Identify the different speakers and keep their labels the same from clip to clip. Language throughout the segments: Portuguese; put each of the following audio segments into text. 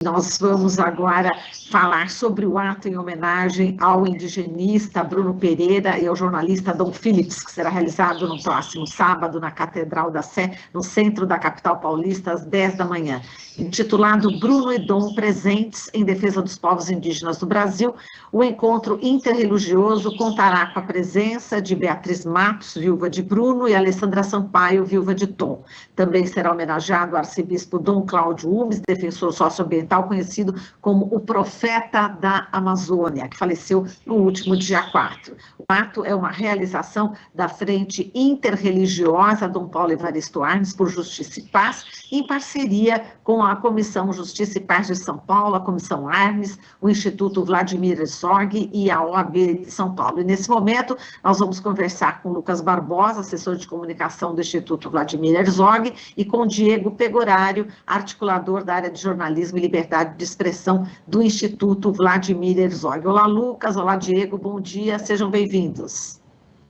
Speaker 1: Nós vamos agora falar sobre o ato em homenagem ao indigenista Bruno Pereira e ao jornalista Dom Phillips, que será realizado no próximo sábado na Catedral da Sé, no centro da capital paulista, às 10 da manhã. Intitulado Bruno e Dom Presentes em Defesa dos Povos Indígenas do Brasil, o encontro interreligioso contará com a presença de Beatriz Matos, viúva de Bruno, e Alessandra Sampaio, viúva de Tom. Também será homenageado o arcebispo Dom Cláudio Umes, defensor socioambiental, conhecido como o Profeta da Amazônia, que faleceu no último dia 4. O ato é uma realização da Frente Interreligiosa Dom Paulo Evaristo Arnes por Justiça e Paz, em parceria com a Comissão Justiça e Paz de São Paulo, a Comissão Arnes, o Instituto Vladimir Herzog e a OAB de São Paulo. E nesse momento, nós vamos conversar com Lucas Barbosa, assessor de comunicação do Instituto Vladimir Herzog, e com Diego Pegorário, articulador da área de jornalismo e liberdade de expressão do Instituto Vladimir Herzog. Olá, Lucas. Olá, Diego. Bom dia. Sejam bem-vindos.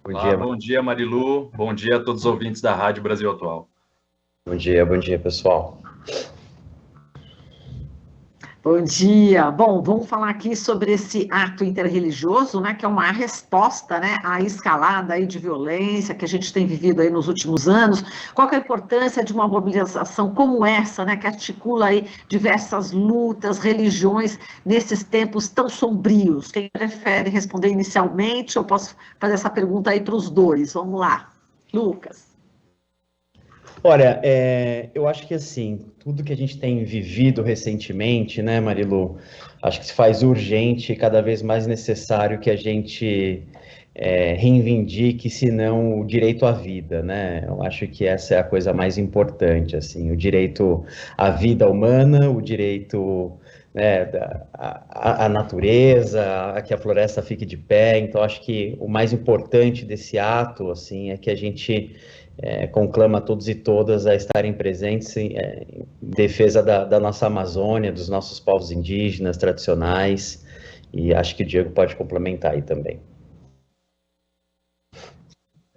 Speaker 2: Bom dia, Marilu. Bom dia a todos os ouvintes da Rádio Brasil Atual.
Speaker 3: Bom dia, pessoal.
Speaker 1: Bom dia. Bom, vamos falar aqui sobre esse ato interreligioso, né, que é uma resposta, né, à escalada aí de violência que a gente tem vivido aí nos últimos anos. Qual que é a importância de uma mobilização como essa, né, que articula aí diversas lutas, religiões, nesses tempos tão sombrios? Quem prefere responder inicialmente? Eu posso fazer essa pergunta aí para os dois. Vamos lá. Lucas.
Speaker 3: Olha, eu acho que assim, tudo que a gente tem vivido recentemente, né, Marilu, acho que se faz urgente e cada vez mais necessário que a gente reivindique, se não o direito à vida, né? Eu acho que essa é a coisa mais importante, assim, o direito à vida humana, o direito, né, à natureza, a que a floresta fique de pé. Então, acho que o mais importante desse ato, assim, é que a gente conclama todos e todas a estarem presentes em defesa da nossa Amazônia, dos nossos povos indígenas tradicionais, e acho que o Diego pode complementar aí também.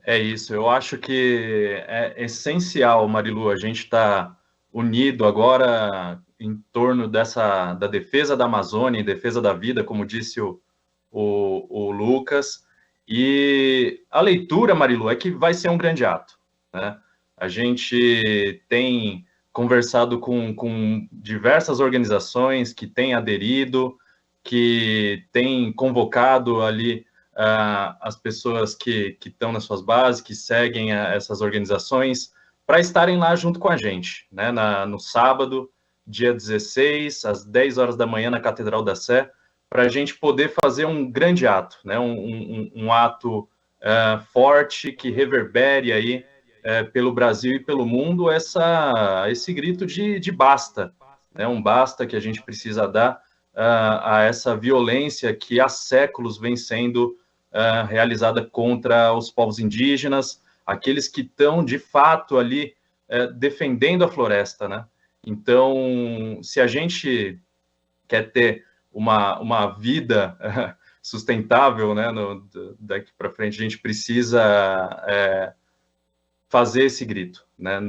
Speaker 2: É isso, eu acho que é essencial, Marilu, a gente está unido agora em torno da defesa da Amazônia, em defesa da vida, como disse o Lucas, e a leitura, Marilu, é que vai ser um grande ato, né? A gente tem conversado com diversas organizações que têm aderido, que têm convocado ali as pessoas que estão nas suas bases, que seguem essas organizações, para estarem lá junto com a gente, né? No sábado, dia 16, às 10 horas da manhã, na Catedral da Sé, para a gente poder fazer um grande ato, né? Um ato forte, que reverbere aí pelo Brasil e pelo mundo esse grito de basta, né? Um basta que a gente precisa dar a essa violência que há séculos vem sendo realizada contra os povos indígenas, aqueles que estão, de fato, ali defendendo a floresta, né? Então, se a gente quer ter uma vida sustentável, né, daqui para frente, a gente precisa fazer esse grito, né?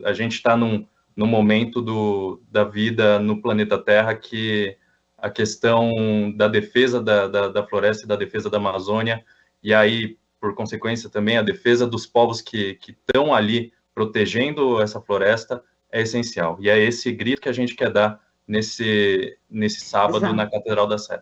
Speaker 2: A gente está num momento da vida no planeta Terra que a questão da defesa da floresta e da defesa da Amazônia, e aí, por consequência, também a defesa dos povos que estão ali protegendo essa floresta é essencial. E é esse grito que a gente quer dar nesse sábado, exato, na Catedral da Sé.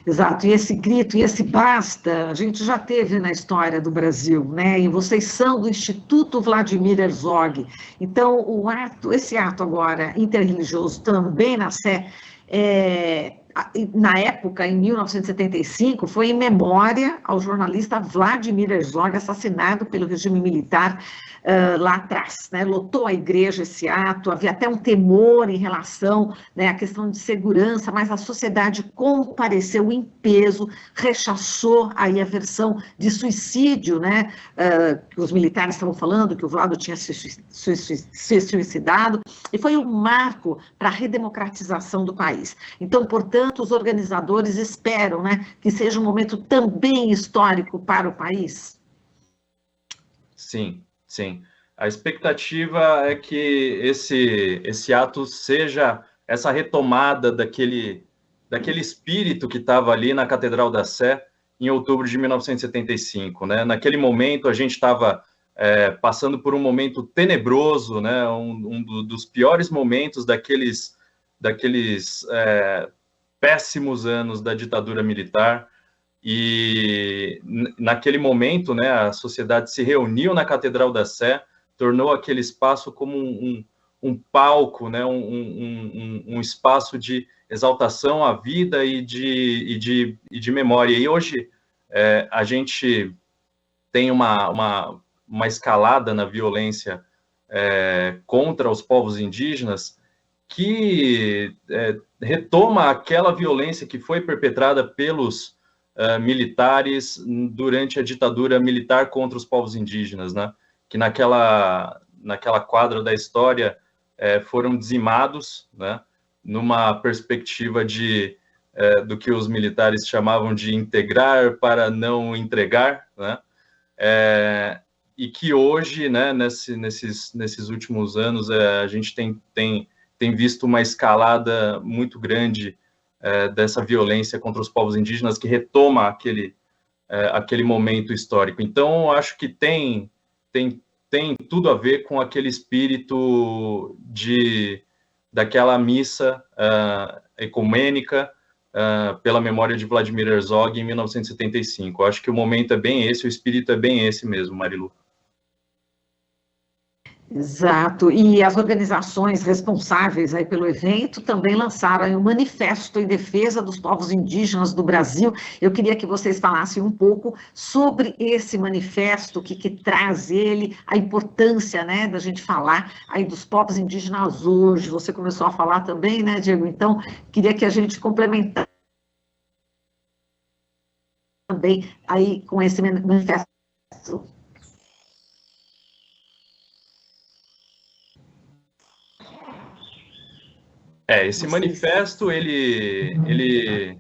Speaker 1: Exato, e esse grito, e esse basta, a gente já teve na história do Brasil, né? E vocês são do Instituto Vladimir Herzog. Então, esse ato agora interreligioso também na Sé, na época, em 1975, foi em memória ao jornalista Vladimir Herzog, assassinado pelo regime militar lá atrás, né? Lotou a igreja esse ato, havia até um temor em relação, né, à questão de segurança, mas a sociedade compareceu em peso, rechaçou aí a versão de suicídio, né, que os militares estavam falando, que o Vlado tinha se suicidado, e foi um marco para a redemocratização do país. Então, portanto, os organizadores esperam, né, que seja um momento também histórico para o país?
Speaker 2: Sim, sim. A expectativa é que esse ato seja essa retomada daquele espírito que estava ali na Catedral da Sé em outubro de 1975, né? Naquele momento a gente estava passando por um momento tenebroso, né? Dos piores momentos daqueles péssimos anos da ditadura militar. E naquele momento, né, a sociedade se reuniu na Catedral da Sé, tornou aquele espaço como um palco, né, um espaço de exaltação à vida e de memória. E hoje a gente tem uma escalada na violência contra os povos indígenas que retoma aquela violência que foi perpetrada pelos militares durante a ditadura militar contra os povos indígenas, né? Que naquela quadra da história foram dizimados, né? Numa perspectiva do que os militares chamavam de integrar para não entregar, né? E que hoje, né, nesses últimos anos, a gente tem visto uma escalada muito grande dessa violência contra os povos indígenas que retoma aquele momento histórico. Então, acho que tem tudo a ver com aquele espírito daquela missa ecumênica pela memória de Vladimir Herzog em 1975. Acho que o momento é bem esse, o espírito é bem esse mesmo, Marilu.
Speaker 1: Exato, e as organizações responsáveis aí pelo evento também lançaram um manifesto em defesa dos povos indígenas do Brasil. Eu queria que vocês falassem um pouco sobre esse manifesto, o que traz ele, a importância, né, da gente falar aí dos povos indígenas hoje. Você começou a falar também, né, Diego? Então, queria que a gente complementasse também aí com esse manifesto.
Speaker 2: Esse manifesto, ele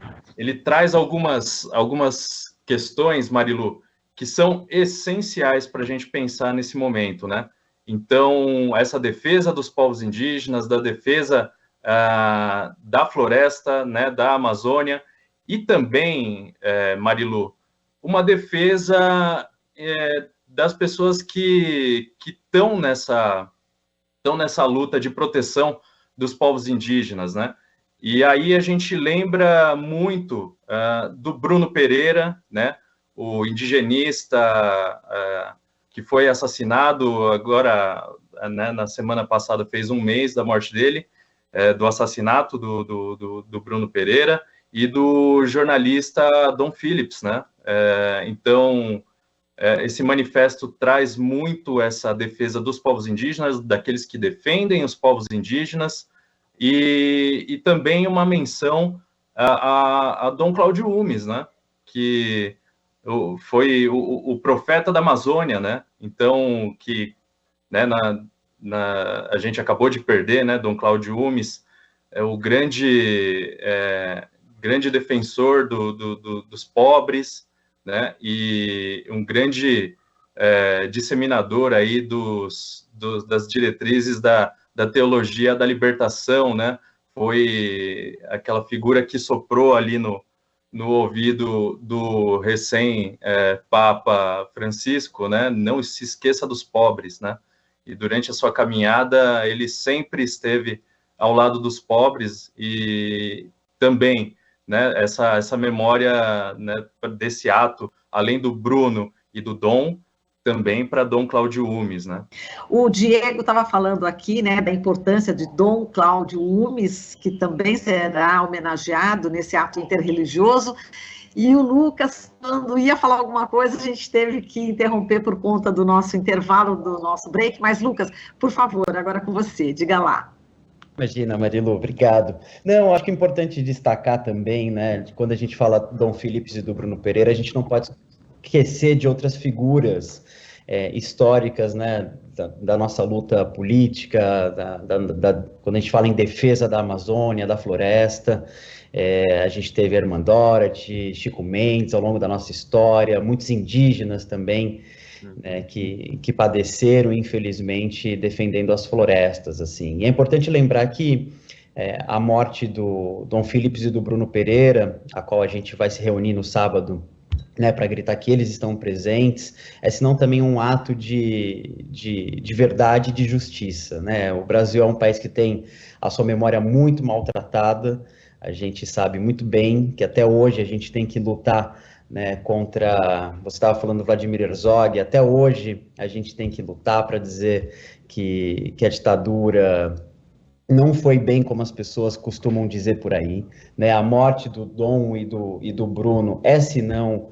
Speaker 2: traz algumas questões, Marilu, que são essenciais para a gente pensar nesse momento, né? Então, essa defesa dos povos indígenas, da defesa da floresta, né, da Amazônia, e também, Marilu, uma defesa das pessoas que estão nessa luta de proteção dos povos indígenas, né? E aí a gente lembra muito do Bruno Pereira, né? O indigenista que foi assassinado agora, né, na semana passada, fez um mês da morte dele, do assassinato do Bruno Pereira, e do jornalista Dom Phillips, né? Então, esse manifesto traz muito essa defesa dos povos indígenas, daqueles que defendem os povos indígenas, e também uma menção a Dom Cláudio Umes, né, que foi o profeta da Amazônia, né, então, que, né, a gente acabou de perder, né, Dom Cláudio Umes, o grande defensor dos pobres, né, e um grande disseminador aí das diretrizes da teologia da libertação, né, foi aquela figura que soprou ali no ouvido do recém-Papa Francisco, né, não se esqueça dos pobres, né, e durante a sua caminhada ele sempre esteve ao lado dos pobres e também, né, essa memória, né, desse ato, além do Bruno e do Dom, também para Dom Cláudio Umes, né?
Speaker 1: O Diego estava falando aqui, né, da importância de Dom Cláudio Umes, que também será homenageado nesse ato interreligioso, e o Lucas, quando ia falar alguma coisa, a gente teve que interromper por conta do nosso intervalo, do nosso break, mas Lucas, por favor, agora com você, diga lá.
Speaker 3: Imagina, Marilu, obrigado. Não, acho que é importante destacar também, né, quando a gente fala do Dom Phillips e do Bruno Pereira, a gente não pode esquecer de outras figuras históricas, né, da nossa luta política, quando a gente fala em defesa da Amazônia, da floresta, a gente teve Armand Dorothy, Chico Mendes ao longo da nossa história, muitos indígenas também né, que padeceram, infelizmente, defendendo as florestas, assim. E é importante lembrar que a morte do Dom Philips e do Bruno Pereira, a qual a gente vai se reunir no sábado, né, para gritar que eles estão presentes, senão também um ato de verdade e de justiça, né? O Brasil é um país que tem a sua memória muito maltratada, a gente sabe muito bem que até hoje a gente tem que lutar, né, contra, você estava falando do Vladimir Herzog, até hoje a gente tem que lutar para dizer que a ditadura não foi bem como as pessoas costumam dizer por aí, né? A morte do Dom e do Bruno se não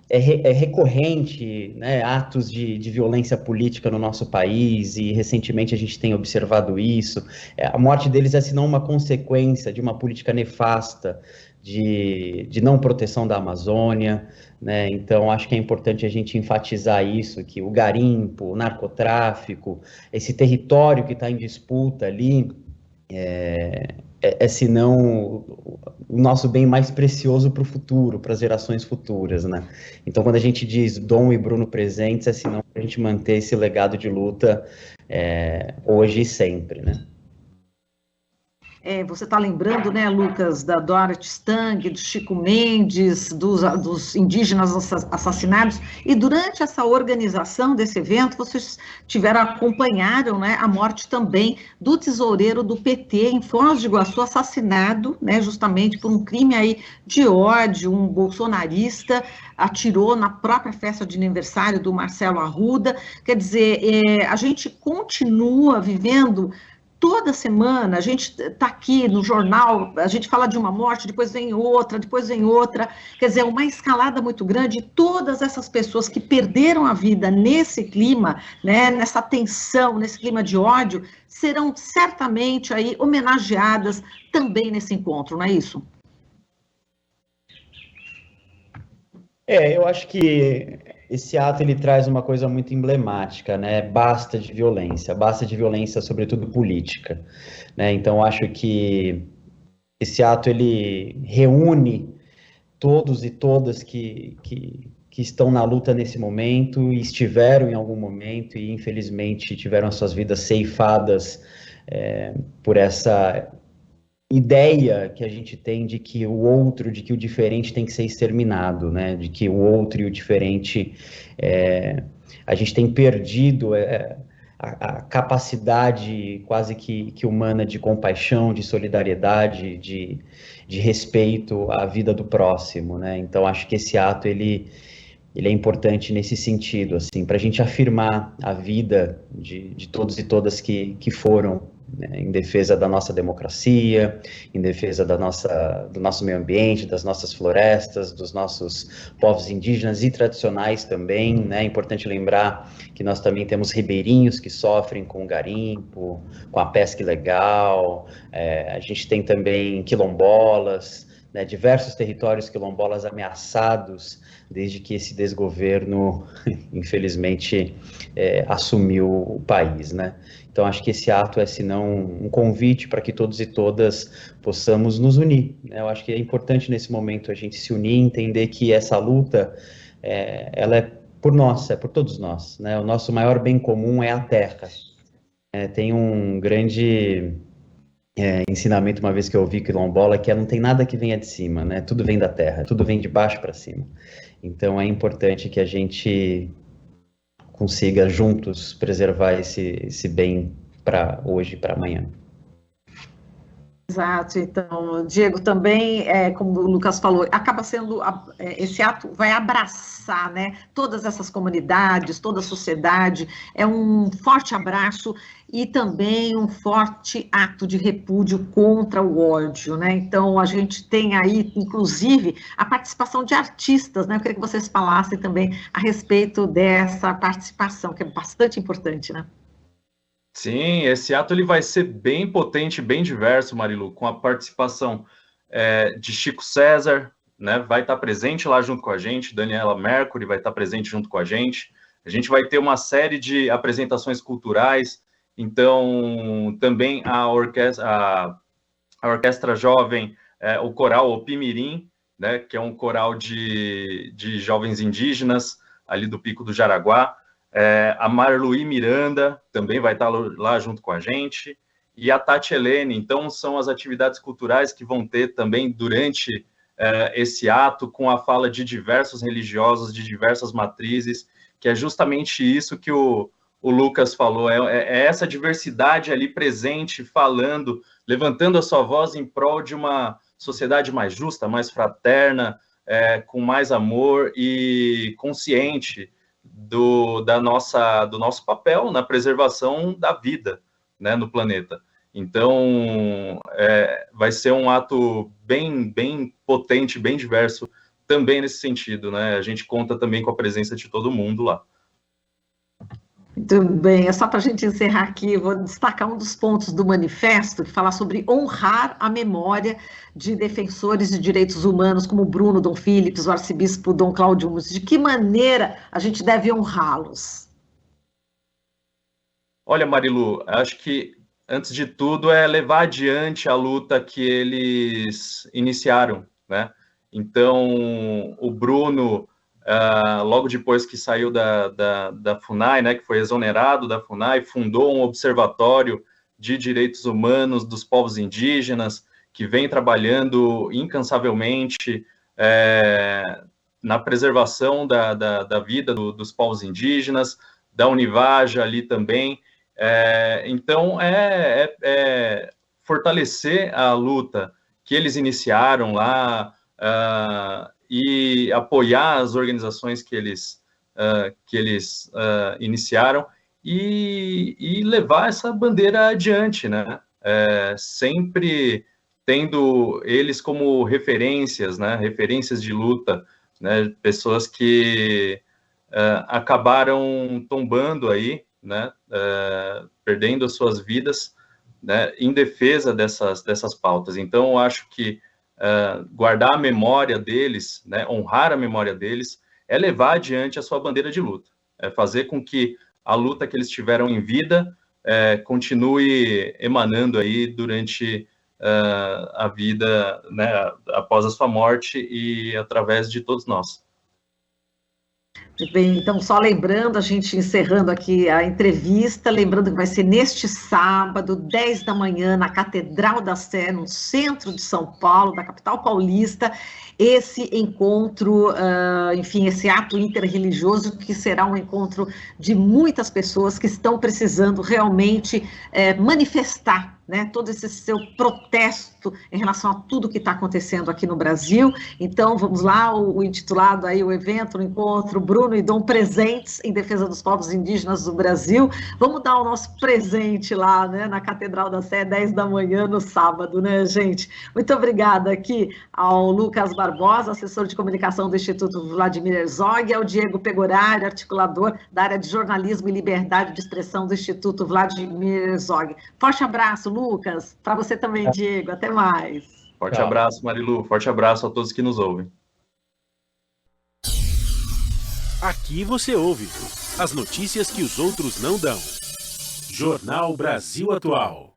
Speaker 3: recorrente, né? Atos de violência política no nosso país, e recentemente a gente tem observado isso. A morte deles se não uma consequência de uma política nefasta de não proteção da Amazônia, né? Então, acho que é importante a gente enfatizar isso, que o garimpo, o narcotráfico, esse território que está em disputa ali, senão o nosso bem mais precioso para o futuro, para as gerações futuras, né? Então, quando a gente diz Dom e Bruno presentes, senão a gente manter esse legado de luta hoje e sempre, né?
Speaker 1: Você está lembrando, né, Lucas, da Dorothy Stang, do Chico Mendes, dos indígenas assassinados, e durante essa organização desse evento, vocês acompanharam, né, a morte também do tesoureiro do PT em Foz do Iguaçu, assassinado, né, justamente por um crime aí de ódio, um bolsonarista atirou na própria festa de aniversário do Marcelo Arruda. Quer dizer, a gente continua vivendo. Toda semana a gente está aqui no jornal, a gente fala de uma morte, depois vem outra, quer dizer, uma escalada muito grande, e todas essas pessoas que perderam a vida nesse clima, né, nessa tensão, nesse clima de ódio, serão certamente aí homenageadas também nesse encontro, não é isso?
Speaker 3: Eu acho que esse ato ele traz uma coisa muito emblemática, né? Basta de violência, sobretudo política, né? Então acho que esse ato ele reúne todos e todas que estão na luta nesse momento e estiveram em algum momento e infelizmente tiveram as suas vidas ceifadas por essa ideia que a gente tem de que o outro, de que o diferente tem que ser exterminado, né? De que o outro e o diferente, a gente tem perdido a capacidade quase que humana de compaixão, de solidariedade, de respeito à vida do próximo, né? Então acho que esse ato ele é importante nesse sentido, assim, para a gente afirmar a vida de todos e todas que foram, né, em defesa da nossa democracia, em defesa do nosso meio ambiente, das nossas florestas, dos nossos povos indígenas e tradicionais também, né? É importante lembrar que nós também temos ribeirinhos que sofrem com o garimpo, com a pesca ilegal, a gente tem também quilombolas, né, diversos territórios quilombolas ameaçados desde que esse desgoverno, infelizmente, assumiu o país, né? Então, acho que esse ato é, senão, um convite para que todos e todas possamos nos unir, né? Eu acho que é importante, nesse momento, a gente se unir e entender que essa luta, ela é por nós, é por todos nós, né? O nosso maior bem comum é a terra. Tem um grande ensinamento, uma vez que eu ouvi quilombola, que não tem nada que venha de cima, né? Tudo vem da terra, tudo vem de baixo para cima. Então, é importante que a gente consiga juntos preservar esse bem para hoje e para amanhã.
Speaker 1: Exato, então, Diego, também, como o Lucas falou, acaba sendo, esse ato vai abraçar, né, todas essas comunidades, toda a sociedade, é um forte abraço e também um forte ato de repúdio contra o ódio, né, então a gente tem aí, inclusive, a participação de artistas, né, eu queria que vocês falassem também a respeito dessa participação, que é bastante importante, né.
Speaker 2: Sim, esse ato ele vai ser bem potente, bem diverso, Marilu, com a participação de Chico César, né? Vai estar presente lá junto com a gente, Daniela Mercury vai estar presente junto com a gente vai ter uma série de apresentações culturais, então também a orquestra jovem, o coral Opimirim, né? Que é um coral de jovens indígenas, ali do Pico do Jaraguá. A Marluí Miranda também vai estar lá junto com a gente, e a Tati Helene. Então, são as atividades culturais que vão ter também durante esse ato, com a fala de diversos religiosos, de diversas matrizes, que é justamente isso que o Lucas falou, é essa diversidade ali presente, falando, levantando a sua voz em prol de uma sociedade mais justa, mais fraterna, com mais amor e consciente do nosso papel na preservação da vida, né, no planeta. Então, vai ser um ato bem, bem potente, bem diverso, também nesse sentido, né? A gente conta também com a presença de todo mundo lá.
Speaker 1: Muito bem, é só para a gente encerrar aqui, vou destacar um dos pontos do manifesto, que fala sobre honrar a memória de defensores de direitos humanos, como Bruno Dom Phillips, o arcebispo Dom Cláudio Mussi. De que maneira a gente deve honrá-los?
Speaker 2: Olha, Marilu, acho que, antes de tudo, é levar adiante a luta que eles iniciaram, né? Então, o Bruno... logo depois que saiu da FUNAI, né, que foi exonerado da FUNAI, fundou um observatório de direitos humanos dos povos indígenas, que vem trabalhando incansavelmente na preservação da vida dos povos indígenas, da Univaja ali também. Então, fortalecer a luta que eles iniciaram lá, e apoiar as organizações que eles iniciaram e levar essa bandeira adiante, né? Sempre tendo eles como referências, né? Referências de luta, né? Pessoas que acabaram tombando aí, né? Perdendo as suas vidas, né? Em defesa dessas pautas. Então, eu acho que guardar a memória deles, né, honrar a memória deles, é levar adiante a sua bandeira de luta, é fazer com que a luta que eles tiveram em vida continue emanando aí durante a vida, né, após a sua morte e através de todos nós.
Speaker 1: Bem, então, só lembrando, a gente encerrando aqui a entrevista, lembrando que vai ser neste sábado, 10 da manhã, na Catedral da Sé, no centro de São Paulo, da capital paulista, esse encontro, enfim, esse ato interreligioso, que será um encontro de muitas pessoas que estão precisando realmente manifestar, né, todo esse seu protesto em relação a tudo que está acontecendo aqui no Brasil. Então, vamos lá, o intitulado aí, o evento, o encontro, Bruno e Dom presentes em defesa dos povos indígenas do Brasil. Vamos dar o nosso presente lá, né, na Catedral da Sé, 10 da manhã, no sábado, né, gente? Muito obrigada aqui ao Lucas Barbosa, assessor de comunicação do Instituto Vladimir Herzog, e ao Diego Pegorari, articulador da área de jornalismo e liberdade de expressão do Instituto Vladimir Herzog. Forte abraço, Lucas, para você também, Diego, até mais.
Speaker 2: Forte abraço, Marilu, forte abraço a todos que nos ouvem.
Speaker 4: Aqui você ouve as notícias que os outros não dão. Jornal Brasil Atual.